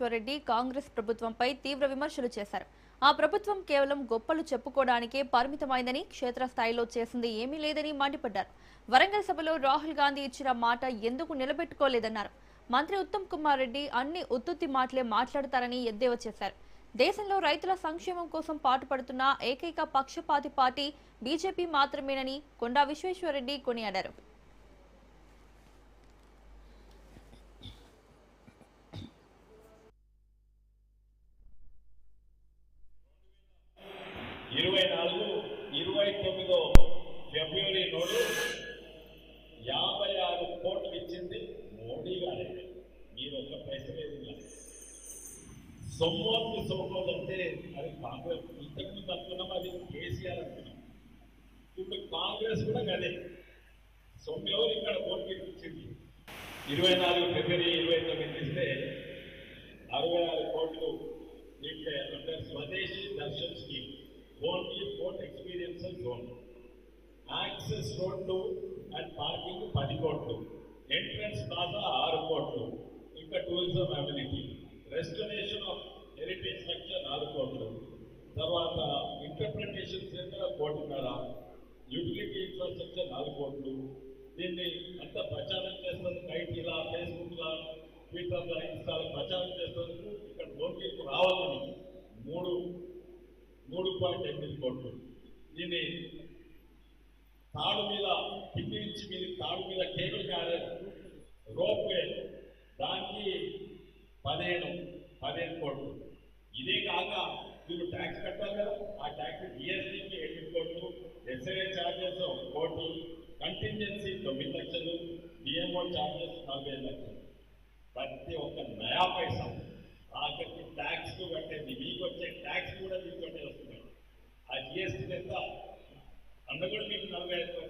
విశ్వేశ్వరరెడ్డి కాంగ్రెస్ ప్రభుత్వంపై తీవ్ర విమర్శలు చేశారు. ఆ ప్రభుత్వం కేవలం గొప్పలు చెప్పుకోవడానికే పరిమితమైందని, క్షేత్రస్థాయిలో చేసింది ఏమీ లేదని మండిపడ్డారు. వరంగల్ సభలో రాహుల్ గాంధీ ఇచ్చిన మాట ఎందుకు నిలబెట్టుకోలేదన్నారు. మంత్రి ఉత్తమ్ కుమార్ రెడ్డి అన్ని ఉత్తుత్తి మాటలే మాట్లాడతారని ఎద్దేవా చేశారు. దేశంలో రైతుల సంక్షేమం కోసం పాటుపడుతున్న ఏకైక పక్షపాతి పార్టీ బీజేపీ మాత్రమేనని కొండా విశ్వేశ్వరరెడ్డి కొనియాడారు. ఫిబ్రవరి నోడు 56 కోట్లు ఇచ్చింది మోడీ గారే. మీరు ఒక పైసలు లేదు. సొమ్ము అంటే అది కాంగ్రెస్. ఇంతకుముందు అనుకున్నాం అది కేసీఆర్ అనుకున్నాం. ఇప్పుడు కాంగ్రెస్ కూడా అదే సొమ్ము ఎవరు ఇక్కడ కోట్లు ఇచ్చింది. 24 ఫిబ్రవరి 29 ఇస్తే 66 కోట్లు దీంట్లో అండర్ స్వదేశీ Darshan scheme only port experiential zone, access రోడ్లు అండ్ పార్కింగ్ 10 కోట్లు, ఎంట్రన్స్ ప్లాజా 6 కోట్లు, ఇంకా tourism amenity, restoration of heritage structure 4 కోట్లు, తర్వాత ఇంటర్ప్రిటేషన్ సెంటర్ 1 కోటిన్నర, యూటిలిటీ ఇన్ఫ్రాస్ట్రక్చర్ 4 కోట్లు. దీన్ని అంత ప్రచారం చేస్తుంది ఐటీలా, ఫేస్బుక్లా, ట్విట్టర్లా, ఇన్స్టాలో ప్రచారం చేసేందుకు ఇక్కడ నోటీసులు రావాలని 3.8 కోట్లు. దీన్ని తాడు మీద కింది నుంచి మీద తాడు మీద కేబుల్ క్యారేజ్ రోప్వే దానికి 15 కోట్లు. ఇదే కాక వీళ్ళు ట్యాక్స్ కట్టాలి కదా, ఆ ట్యాక్స్ జిఎస్టీకి 8 కోట్లు, ఎస్ఐఏ ఛార్జెస్ 1 కోటి, కంటింజెన్సీ 9 లక్షలు, డిఎంఓ ఛార్జెస్ 45 లక్షలు. ప్రతి ఒక్క నయా పైసా ఆఖరికి ట్యాక్స్ కట్టేది. మీకు వచ్చే ట్యాక్స్ కూడా తీసుకొట్టే వస్తున్నాయి. ఆ జిఎస్టీ ఎంత అన్న కూడా మీకు 45